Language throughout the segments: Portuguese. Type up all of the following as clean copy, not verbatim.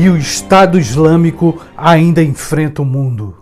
e o Estado Islâmico ainda enfrenta o mundo.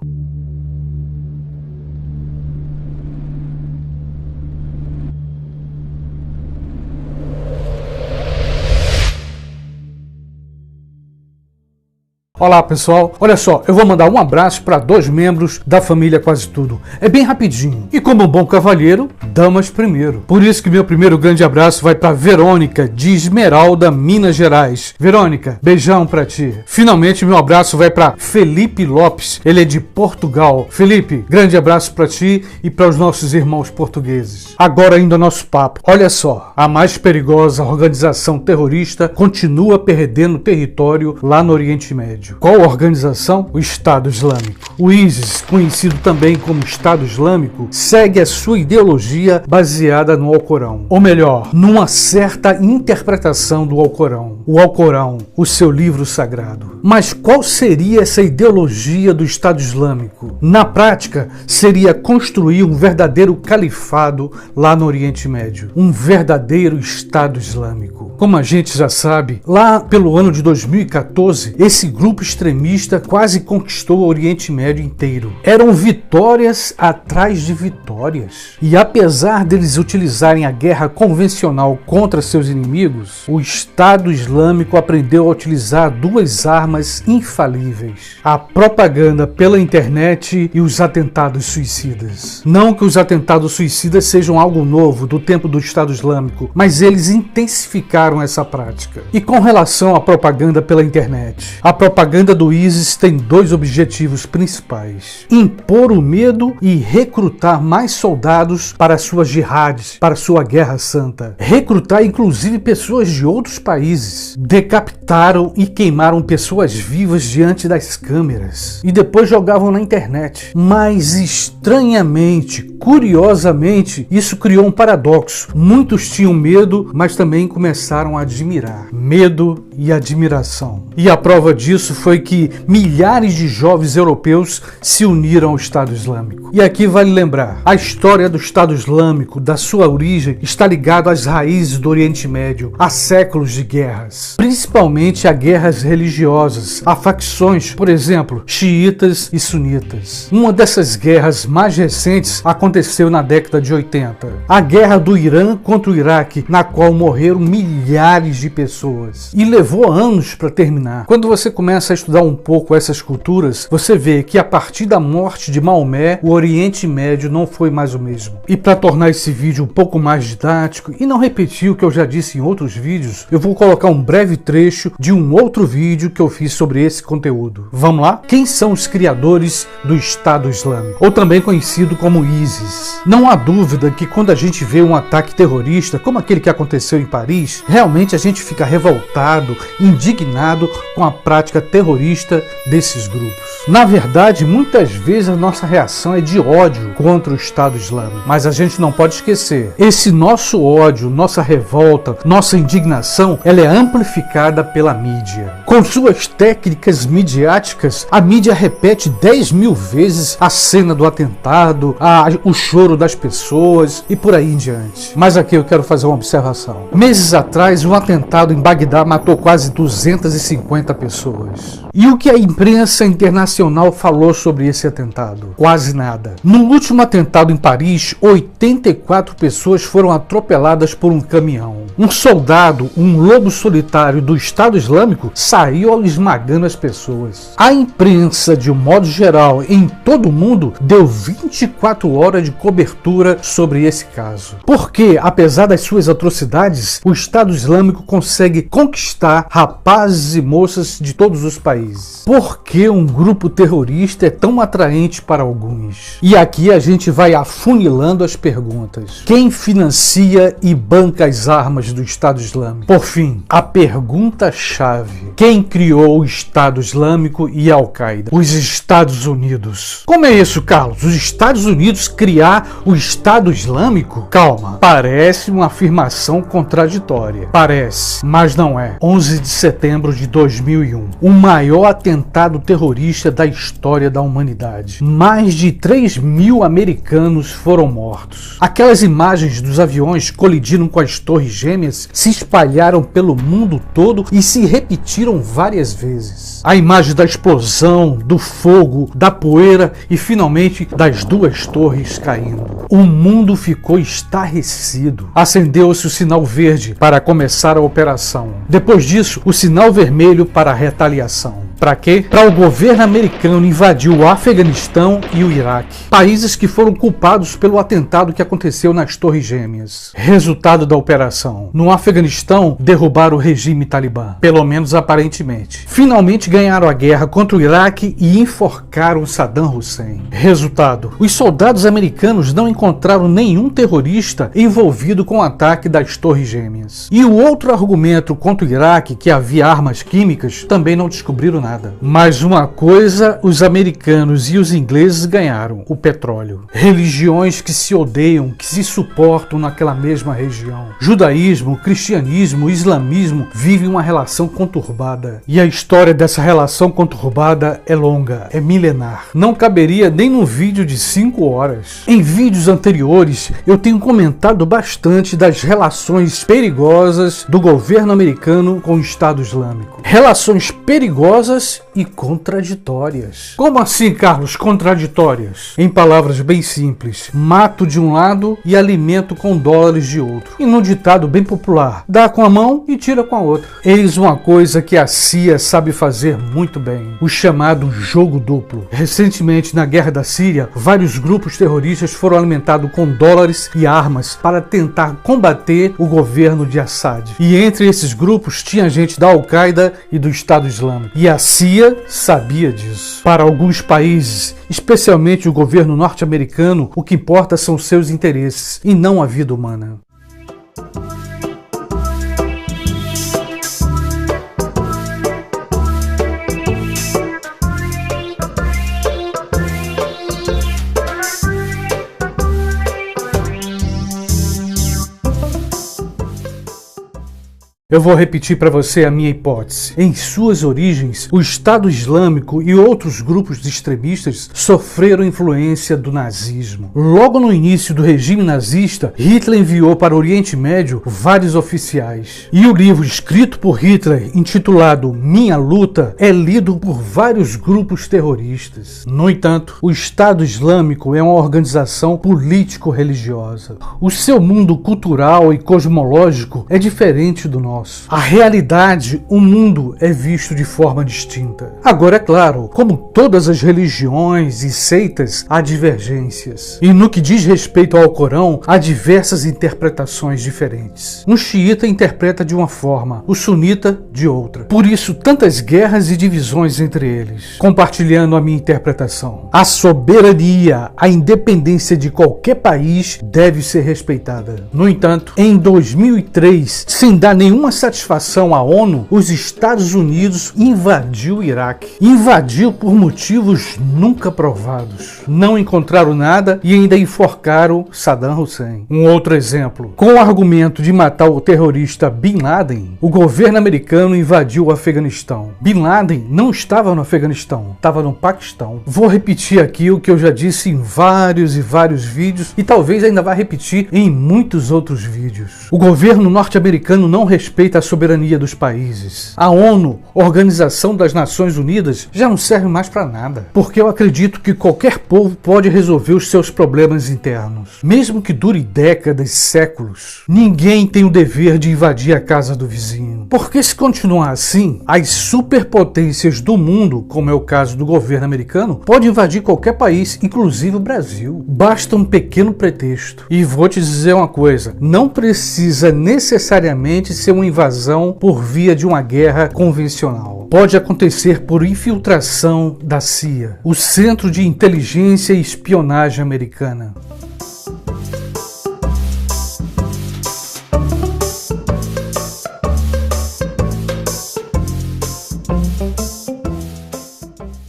Olá pessoal, olha só, eu vou mandar um abraço para 2 membros da família Quase Tudo. É bem rapidinho. E como um bom cavalheiro, damas primeiro. Por isso que meu primeiro grande abraço vai para Verônica, de Esmeralda, Minas Gerais. Verônica, beijão para ti. Finalmente meu abraço vai para Felipe Lopes, ele é de Portugal. Felipe, grande abraço para ti e para os nossos irmãos portugueses. Agora indo ao nosso papo. Olha só, a mais perigosa organização terrorista continua perdendo território lá no Oriente Médio. Qual organização? O Estado Islâmico. O ISIS, conhecido também como Estado Islâmico, segue a sua ideologia baseada no Alcorão. Ou melhor, numa certa interpretação do Alcorão. O Alcorão, o seu livro sagrado. Mas qual seria essa ideologia do Estado Islâmico? Na prática, seria construir um verdadeiro califado lá no Oriente Médio. Um verdadeiro Estado Islâmico. Como a gente já sabe, lá pelo ano de 2014, esse grupo extremista quase conquistou o Oriente Médio inteiro. Eram vitórias atrás de vitórias. E apesar deles utilizarem a guerra convencional contra seus inimigos, o Estado Islâmico aprendeu a utilizar 2 armas infalíveis: a propaganda pela internet e os atentados suicidas. Não que os atentados suicidas sejam algo novo do tempo do Estado Islâmico, mas eles intensificaram essa prática. E com relação à propaganda pela internet, a propaganda do ISIS tem 2 objetivos principais: impor o medo e recrutar mais soldados para suas jihadis, para sua guerra santa. Recrutar inclusive pessoas de outros países. Decapitaram e queimaram pessoas vivas diante das câmeras e depois jogavam na internet. Mas estranhamente, curiosamente, isso criou um paradoxo. Muitos tinham medo, mas também começaram a admirar. Medo e admiração. E a prova disso foi que milhares de jovens europeus se uniram ao Estado Islâmico. E aqui vale lembrar, a história do Estado Islâmico, da sua origem, está ligada às raízes do Oriente Médio, a séculos de guerras, principalmente a guerras religiosas, a facções, por exemplo, xiitas e sunitas. Uma dessas guerras mais recentes aconteceu na década de 80, a guerra do Irã contra o Iraque, na qual morreram milhares de pessoas e levou anos para terminar. Quando você começa a estudar um pouco essas culturas, você vê que a partir da morte de Maomé, o Oriente Médio não foi mais o mesmo. E para tornar esse vídeo um pouco mais didático e não repetir o que eu já disse em outros vídeos, eu vou colocar um breve trecho de um outro vídeo que eu fiz sobre esse conteúdo. Vamos lá? Quem são os criadores do Estado Islâmico? Ou também conhecido como ISIS. Não há dúvida que quando a gente vê um ataque terrorista, como aquele que aconteceu em Paris, realmente a gente fica revoltado, indignado com a prática terrorista desses grupos. Na verdade, muitas vezes a nossa reação é de ódio contra o Estado Islâmico. Mas a gente não pode esquecer, esse nosso ódio, nossa revolta, nossa indignação, ela é amplificada pela mídia. Com suas técnicas midiáticas, a mídia repete 10.000 vezes a cena do atentado, o choro das pessoas e por aí em diante. Mas aqui eu quero fazer uma observação. Meses atrás, um atentado em Bagdá matou quase 250 pessoas. E o que a imprensa internacional falou sobre esse atentado? Quase nada. No último atentado em Paris, 84 pessoas foram atropeladas por um caminhão. Um soldado, um lobo solitário do Estado Islâmico, saiu esmagando as pessoas. A imprensa, de um modo geral, em todo o mundo, deu 24 horas de cobertura sobre esse caso. Porque, apesar das suas atrocidades, o Estado Islâmico consegue conquistar rapazes e moças de todos os países. Por que um grupo terrorista é tão atraente para alguns? E aqui a gente vai afunilando as perguntas. Quem financia e banca as armas do Estado Islâmico? Por fim, a pergunta-chave: quem criou o Estado Islâmico e a Al-Qaeda? Os Estados Unidos. Como é isso, Carlos? Os Estados Unidos criar o Estado Islâmico? Calma, parece uma afirmação contraditória. Parece, mas não é. 11 11 de setembro de 2001, o maior atentado terrorista da história da humanidade. Mais de 3.000 americanos foram mortos. Aquelas imagens dos aviões colidindo com as Torres Gêmeas se espalharam pelo mundo todo e se repetiram várias vezes. A imagem da explosão, do fogo, da poeira e finalmente das duas torres caindo. O mundo ficou estarrecido. Acendeu-se o sinal verde para começar a operação. Depois disso, o sinal vermelho para a retaliação. Para quê? Para o governo americano invadir o Afeganistão e o Iraque, países que foram culpados pelo atentado que aconteceu nas Torres Gêmeas. Resultado da operação: no Afeganistão, derrubaram o regime talibã, pelo menos aparentemente. Finalmente ganharam a guerra contra o Iraque e enforcaram Saddam Hussein. Resultado: os soldados americanos não encontraram nenhum terrorista envolvido com o ataque das Torres Gêmeas. E o outro argumento contra o Iraque, que havia armas químicas, também não descobriram nada. Mas uma coisa os americanos e os ingleses ganharam: o petróleo. Religiões que se odeiam, que se suportam naquela mesma região. Judaísmo, cristianismo, islamismo vivem uma relação conturbada. E a história dessa relação conturbada é longa, é milenar. Não caberia nem num vídeo de 5 horas. Em vídeos anteriores eu tenho comentado bastante das relações perigosas do governo americano com o Estado Islâmico. Relações perigosas e contraditórias. Como assim, Carlos, contraditórias? Em palavras bem simples: mato de um lado e alimento com dólares de outro. E num ditado bem popular: dá com a mão e tira com a outra. Eis uma coisa que a CIA sabe fazer muito bem: o chamado jogo duplo. Recentemente, na guerra da Síria, vários grupos terroristas foram alimentados com dólares e armas para tentar combater o governo de Assad. E entre esses grupos tinha gente da Al-Qaeda e do Estado Islâmico. E a CIA sabia disso. Para alguns países, especialmente o governo norte-americano, o que importa são seus interesses e não a vida humana. Eu vou repetir para você a minha hipótese. Em suas origens, o Estado Islâmico e outros grupos extremistas sofreram influência do nazismo. Logo no início do regime nazista, Hitler enviou para o Oriente Médio vários oficiais. E o livro escrito por Hitler, intitulado Minha Luta, é lido por vários grupos terroristas. No entanto, o Estado Islâmico é uma organização político-religiosa. O seu mundo cultural e cosmológico é diferente do nosso. A realidade, o mundo é visto de forma distinta. Agora, é claro, como todas as religiões e seitas, há divergências. E no que diz respeito ao Corão, há diversas interpretações diferentes. Um xiita interpreta de uma forma, o sunita de outra. Por isso, tantas guerras e divisões entre eles. Compartilhando a minha interpretação: a soberania, a independência de qualquer país deve ser respeitada. No entanto, em 2003, sem dar nenhuma satisfação à ONU, os Estados Unidos invadiu o Iraque. Invadiu por motivos nunca provados. Não encontraram nada e ainda enforcaram Saddam Hussein. Um outro exemplo: com o argumento de matar o terrorista Bin Laden, o governo americano invadiu o Afeganistão. Bin Laden não estava no Afeganistão, estava no Paquistão. Vou repetir aqui o que eu já disse em vários e vários vídeos e talvez ainda vá repetir em muitos outros vídeos. O governo norte-americano não respeita a soberania dos países. A ONU, Organização das Nações Unidas, já não serve mais para nada, porque eu acredito que qualquer povo pode resolver os seus problemas internos, mesmo que dure décadas, séculos. Ninguém tem o dever de invadir a casa do vizinho, porque se continuar assim, as superpotências do mundo, como é o caso do governo americano, podem invadir qualquer país, inclusive o Brasil. Basta um pequeno pretexto. E vou te dizer uma coisa: não precisa necessariamente ser uma invasão por via de uma guerra convencional. Pode acontecer por infiltração da CIA, o Centro de Inteligência e Espionagem Americana.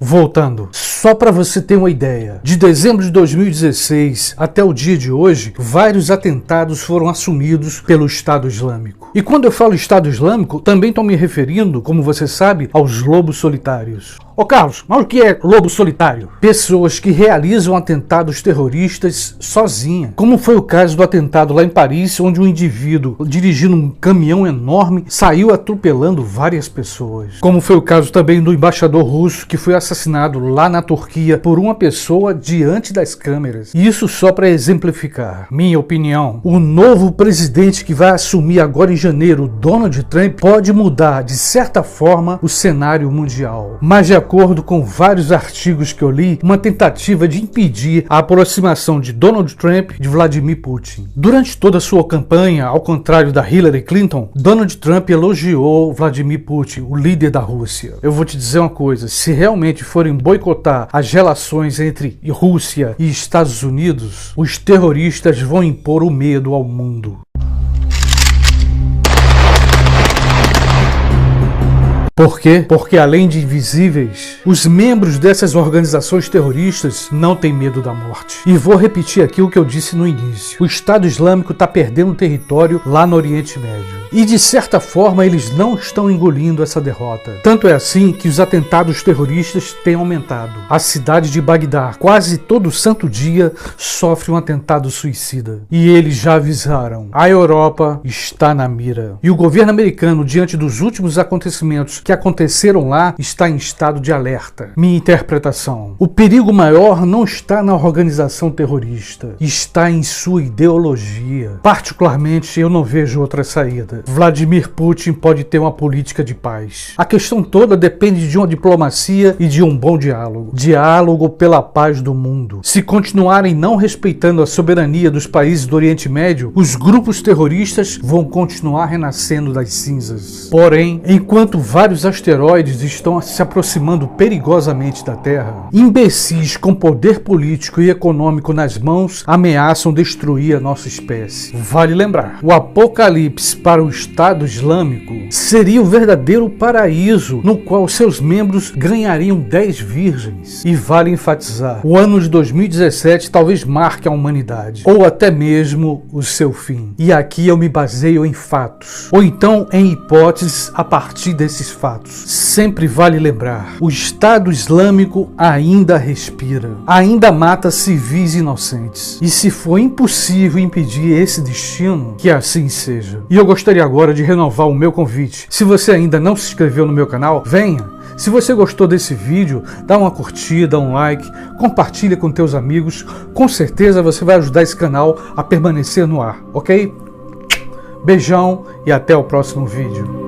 Voltando. Só para você ter uma ideia, de dezembro de 2016 até o dia de hoje, vários atentados foram assumidos pelo Estado Islâmico. E quando eu falo Estado Islâmico, também estou me referindo, como você sabe, aos lobos solitários. Ô Carlos, mas o que é lobo solitário? Pessoas que realizam atentados terroristas sozinha, como foi o caso do atentado lá em Paris, onde um indivíduo dirigindo um caminhão enorme saiu atropelando várias pessoas. Como foi o caso também do embaixador russo que foi assassinado lá na Turquia por uma pessoa diante das câmeras. Isso só para exemplificar. Minha opinião, o novo presidente que vai assumir agora em janeiro, Donald Trump, pode mudar de certa forma o cenário mundial. Mas de acordo com vários artigos que eu li, uma tentativa de impedir a aproximação de Donald Trump de Vladimir Putin. Durante toda a sua campanha, ao contrário da Hillary Clinton, Donald Trump elogiou Vladimir Putin, o líder da Rússia. Eu vou te dizer uma coisa, se realmente forem boicotar as relações entre Rússia e Estados Unidos, os terroristas vão impor o medo ao mundo. Por quê? Porque além de invisíveis, os membros dessas organizações terroristas não têm medo da morte. E vou repetir aqui o que eu disse no início. O Estado Islâmico está perdendo território lá no Oriente Médio. E de certa forma eles não estão engolindo essa derrota. Tanto é assim que os atentados terroristas têm aumentado. A cidade de Bagdá, quase todo santo dia, sofre um atentado suicida. E eles já avisaram. A Europa está na mira. E o governo americano, diante dos últimos acontecimentos que aconteceram lá, está em estado de alerta. Minha interpretação: o perigo maior não está na organização terrorista, está em sua ideologia. Particularmente, eu não vejo outra saída. Vladimir Putin pode ter uma política de paz. A questão toda depende de uma diplomacia e de um bom diálogo. Diálogo pela paz do mundo. Se continuarem não respeitando a soberania dos países do Oriente Médio, os grupos terroristas vão continuar renascendo das cinzas. Porém, enquanto vários asteroides estão se aproximando perigosamente da Terra, imbecis com poder político e econômico nas mãos ameaçam destruir a nossa espécie. Vale lembrar, o apocalipse para o Estado Islâmico seria o verdadeiro paraíso no qual seus membros ganhariam 10 virgens. E vale enfatizar, o ano de 2017 talvez marque a humanidade, ou até mesmo o seu fim. E aqui eu me baseio em fatos, ou então em hipóteses a partir desses fatos. Sempre vale lembrar, o Estado Islâmico ainda respira, ainda mata civis inocentes. E se for impossível impedir esse destino, que assim seja. E eu gostaria agora de renovar o meu convite. Se você ainda não se inscreveu no meu canal, venha! Se você gostou desse vídeo, dá uma curtida, um like, compartilha com teus amigos. Com certeza você vai ajudar esse canal a permanecer no ar, ok? Beijão e até o próximo vídeo.